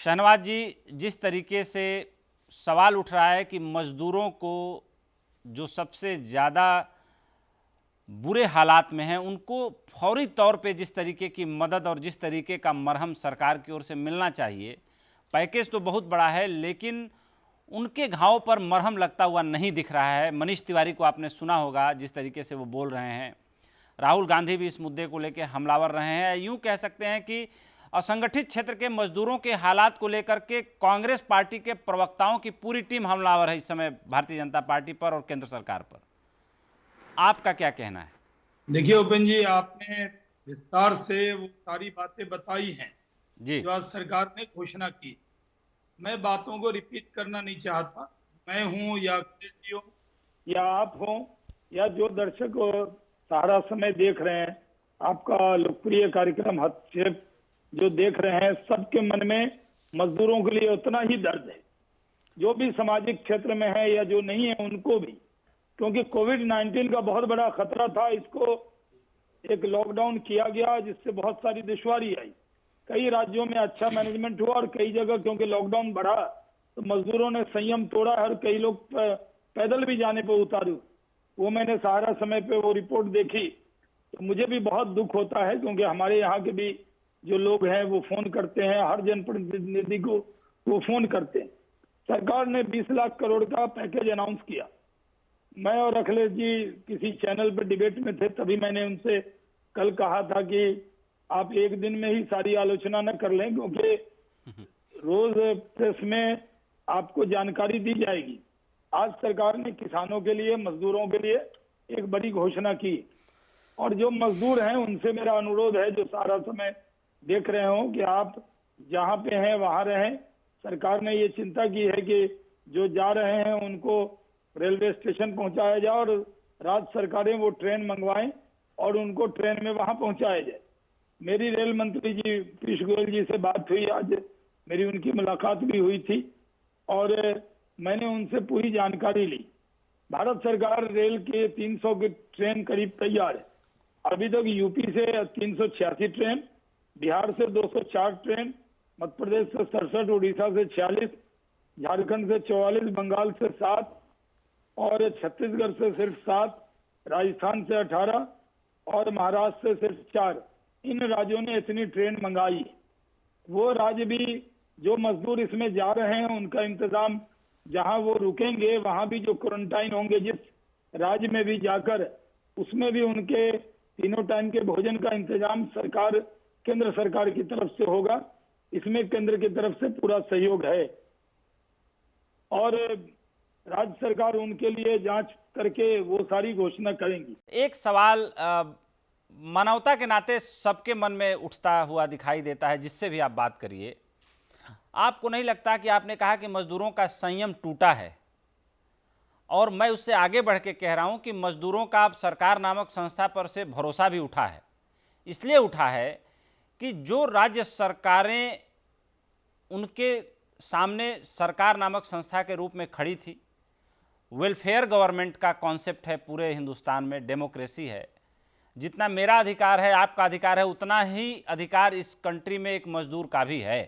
शहनवाज जी, जिस तरीके से सवाल उठ रहा है कि मजदूरों को जो सबसे ज़्यादा बुरे हालात में हैं उनको फौरी तौर पे जिस तरीके की मदद और जिस तरीके का मरहम सरकार की ओर से मिलना चाहिए, पैकेज तो बहुत बड़ा है लेकिन उनके घाव पर मरहम लगता हुआ नहीं दिख रहा है। मनीष तिवारी को आपने सुना होगा जिस तरीके से वो बोल रहे हैं। राहुल गांधी भी इस मुद्दे को लेकर हमलावर रहे हैं। यूं कह सकते हैं कि असंगठित क्षेत्र के मजदूरों के हालात को लेकर के कांग्रेस पार्टी के प्रवक्ताओं की पूरी टीम हमलावर है इस समय भारतीय जनता पार्टी पर और केंद्र सरकार पर। आपका क्या कहना है? देखिए उपेंद्र जी, आपने विस्तार से वो सारी बातें बताई हैं जी जो आज सरकार ने घोषणा की। मैं बातों को रिपीट करना नहीं चाहता। मैं हूं या अखिलेश जी हो या आप हो या जो दर्शक सारा समय देख रहे हैं, आपका लोकप्रिय कार्यक्रम हस्तक्षेप जो देख रहे हैं, सबके मन में मजदूरों के लिए उतना ही दर्द है, जो भी सामाजिक क्षेत्र में है या जो नहीं है उनको भी। क्योंकि कोविड-19 का बहुत बड़ा खतरा था, इसको एक लॉकडाउन किया गया जिससे बहुत सारी दुश्वारी आई। कई राज्यों में अच्छा मैनेजमेंट हुआ और कई जगह क्योंकि लॉकडाउन बढ़ा तो मजदूरों ने संयम तोड़ा और कई लोग पैदल भी जाने पर उतारू। वो मैंने सारा समय पे वो रिपोर्ट देखी तो मुझे भी बहुत दुख होता है, क्योंकि हमारे यहाँ के भी जो लोग हैं वो फोन करते हैं, हर जनप्रतिनिधि को वो फोन करते हैं। सरकार ने 20 लाख करोड़ का पैकेज अनाउंस किया। मैं और अखिलेश जी किसी चैनल पर डिबेट में थे, तभी मैंने उनसे कल कहा था कि आप एक दिन में ही सारी आलोचना न कर लें, क्योंकि रोज प्रेस में आपको जानकारी दी जाएगी। आज सरकार ने किसानों के लिए, मजदूरों के लिए एक बड़ी घोषणा की और जो मजदूर हैं उनसे मेरा अनुरोध है, जो सारा समय देख रहे हो, कि आप जहां पे हैं वहां रहें। सरकार ने ये चिंता की है कि जो जा रहे हैं उनको रेलवे स्टेशन पहुंचाया जाए और राज्य सरकारें वो ट्रेन मंगवाएं और उनको ट्रेन में वहां पहुंचाया जाए। मेरी रेल मंत्री जी पीयूष गोयल जी से बात हुई, आज मेरी उनकी मुलाकात भी हुई थी और मैंने उनसे पूरी जानकारी ली। भारत सरकार रेल के 300 की ट्रेन करीब तैयार है। अभी तक यूपी से 386 ट्रेन, बिहार से 204 ट्रेन, मध्य प्रदेश से 67, उड़ीसा से 46, झारखंड से 44, बंगाल से 7 और छत्तीसगढ़ से सिर्फ 7, राजस्थान से 18 और महाराष्ट्र से सिर्फ 4। इन राज्यों ने इतनी ट्रेन मंगाई। वो राज्य भी, जो मजदूर इसमें जा रहे हैं उनका इंतजाम, जहां वो रुकेंगे वहां भी जो क्वारंटाइन होंगे जिस राज्य में भी जाकर, उसमें भी उनके तीनों टाइम के भोजन का इंतजाम सरकार, केंद्र सरकार की तरफ से होगा। इसमें केंद्र की तरफ से पूरा सहयोग है और राज्य सरकार उनके लिए जांच करके वो सारी घोषणा करेंगी। एक सवाल मानवता के नाते सबके मन में उठता हुआ दिखाई देता है, जिससे भी आप बात करिए। आपको नहीं लगता कि आपने कहा कि मजदूरों का संयम टूटा है, और मैं उससे आगे बढ़ के कह रहा हूं कि मजदूरों का अब सरकार नामक संस्था पर से भरोसा भी उठा है। इसलिए उठा है कि जो राज्य सरकारें उनके सामने सरकार नामक संस्था के रूप में खड़ी थी, वेलफेयर गवर्नमेंट का कॉन्सेप्ट है पूरे हिंदुस्तान में, डेमोक्रेसी है। जितना मेरा अधिकार है, आपका अधिकार है, उतना ही अधिकार इस कंट्री में एक मजदूर का भी है।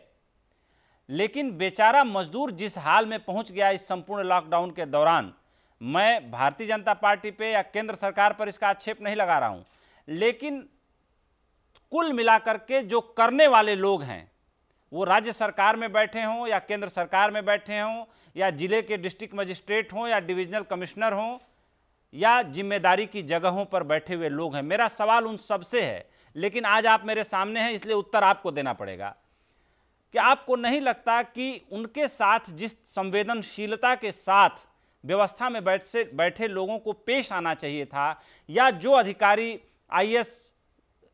लेकिन बेचारा मजदूर जिस हाल में पहुंच गया इस संपूर्ण लॉकडाउन के दौरान, मैं भारतीय जनता पार्टी पे या केंद्र सरकार पर इसका आक्षेप नहीं लगा रहा हूं, लेकिन कुल मिलाकर के जो करने वाले लोग हैं, वो राज्य सरकार में बैठे हों या केंद्र सरकार में बैठे हों या जिले के डिस्ट्रिक्ट मजिस्ट्रेट हों या डिविजनल कमिश्नर हों या जिम्मेदारी की जगहों पर बैठे हुए लोग हैं, मेरा सवाल उन सबसे है। लेकिन आज आप मेरे सामने हैं, इसलिए उत्तर आपको देना पड़ेगा कि आपको नहीं लगता कि उनके साथ जिस संवेदनशीलता के साथ व्यवस्था में बैठे लोगों को पेश आना चाहिए था, या जो अधिकारी आईएएस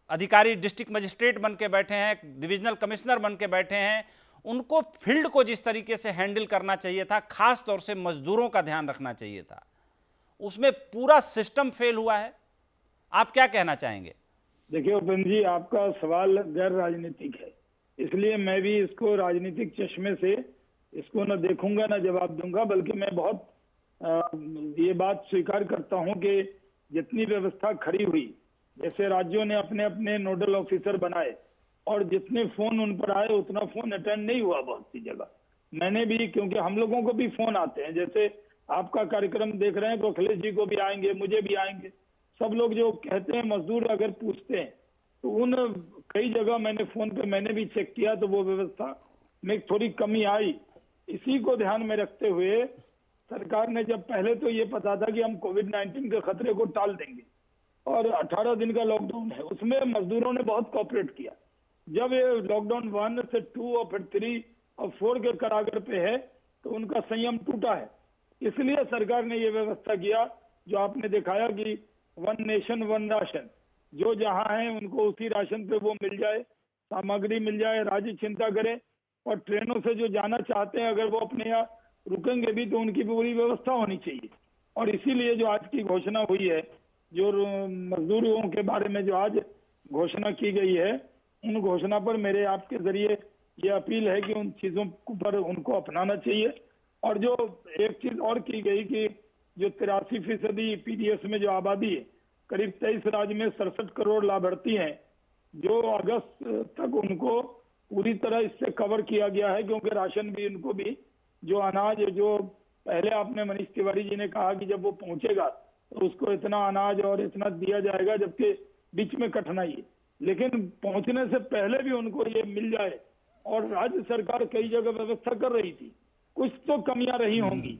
अधिकारी डिस्ट्रिक्ट मजिस्ट्रेट बन के बैठे हैं, डिविजनल कमिश्नर बन के बैठे हैं, उनको फील्ड को जिस तरीके से हैंडल करना चाहिए था, खास तौर से मजदूरों का ध्यान रखना चाहिए था, उसमें पूरा सिस्टम फेल हुआ है। आप क्या कहना चाहेंगे? देखिए उपेंद्र जी, आपका सवाल गैर राजनीतिक है, इसलिए मैं भी इसको राजनीतिक चश्मे से इसको न देखूंगा न जवाब दूंगा, बल्कि मैं बहुत ये बात स्वीकार करता हूं कि जितनी व्यवस्था खड़ी हुई, जैसे राज्यों ने अपने अपने नोडल ऑफिसर बनाए और जितने फोन उन पर आए उतना फोन अटेंड नहीं हुआ बहुत सी जगह। मैंने भी, क्योंकि हम लोगों को भी फोन आते हैं, जैसे आपका कार्यक्रम देख रहे हैं तो अखिलेश जी को भी आएंगे, मुझे भी आएंगे, सब लोग जो कहते हैं मजदूर अगर पूछते हैं तो उन कई जगह मैंने फोन पे मैंने भी चेक किया तो वो व्यवस्था में थोड़ी कमी आई। इसी को ध्यान में रखते हुए सरकार ने, जब पहले तो ये पता था कि हम कोविड-19 के खतरे को टाल देंगे और 18 दिन का लॉकडाउन है, उसमें मजदूरों ने बहुत कोऑपरेट किया। जब ये लॉकडाउन 1 से 2 और फिर 3 और 4 के करागर पे है तो उनका संयम टूटा है। इसलिए सरकार ने ये व्यवस्था किया जो आपने दिखाया कि 1 नेशन 1 राशन, जो जहां है उनको उसी राशन पे वो मिल जाए, सामग्री मिल जाए, राज्य चिंता करें। और ट्रेनों से जो जाना चाहते हैं अगर वो अपने यहाँ रुकेंगे भी तो उनकी पूरी व्यवस्था होनी चाहिए। और इसीलिए जो आज की घोषणा हुई है, जो मजदूरों के बारे में जो आज घोषणा की गई है, उन घोषणा पर मेरे आपके जरिए ये अपील है कि उन चीजों पर उनको अपनाना चाहिए। और जो एक चीज और की गई कि जो 83% पीडीएस में जो आबादी है, करीब 23 राज्य में 67 करोड़ लाभार्थी हैं, जो अगस्त तक उनको पूरी तरह इससे कवर किया गया है, क्योंकि राशन भी उनको भी जो अनाज, जो पहले आपने मनीष तिवारी जी ने कहा कि जब वो पहुंचेगा तो उसको इतना अनाज और इतना दिया जाएगा, जबकि बीच में कठिनाई है, लेकिन पहुंचने से पहले भी उनको ये मिल जाए। और राज्य सरकार कई जगह व्यवस्था कर रही थी, कुछ तो कमियां रही होंगी,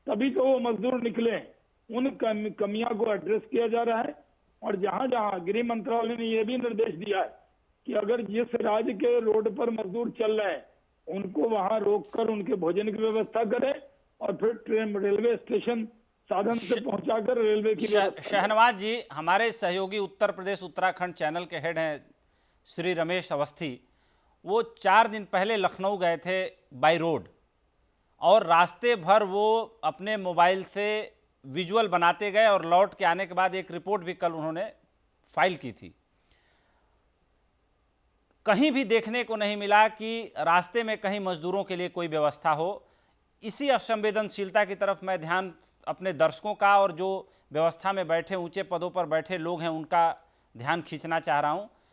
तभी तो वो मजदूर निकले हैं। उन कमियां को एड्रेस किया जा रहा है। और जहां जहां गृह मंत्रालय ने यह भी निर्देश दिया है कि अगर जिस राज्य के रोड पर मजदूर चल रहे हैं उनको वहां रोककर उनके भोजन की व्यवस्था करें और फिर ट्रेन, रेलवे स्टेशन साधन से पहुंचाकर रेलवे की व्यवस्था। शहनवाज जी, हमारे सहयोगी उत्तर प्रदेश उत्तराखंड चैनल के हेड हैं श्री रमेश अवस्थी, वो 4 दिन पहले लखनऊ गए थे बाय रोड, और रास्ते भर वो अपने मोबाइल से विजुअल बनाते गए और लौट के आने के बाद एक रिपोर्ट भी कल उन्होंने फाइल की थी। कहीं भी देखने को नहीं मिला कि रास्ते में कहीं मजदूरों के लिए कोई व्यवस्था हो। इसी असंवेदनशीलता की तरफ मैं ध्यान अपने दर्शकों का और जो व्यवस्था में बैठे ऊंचे पदों पर बैठे लोग हैं उनका ध्यान खींचना चाह रहा हूं।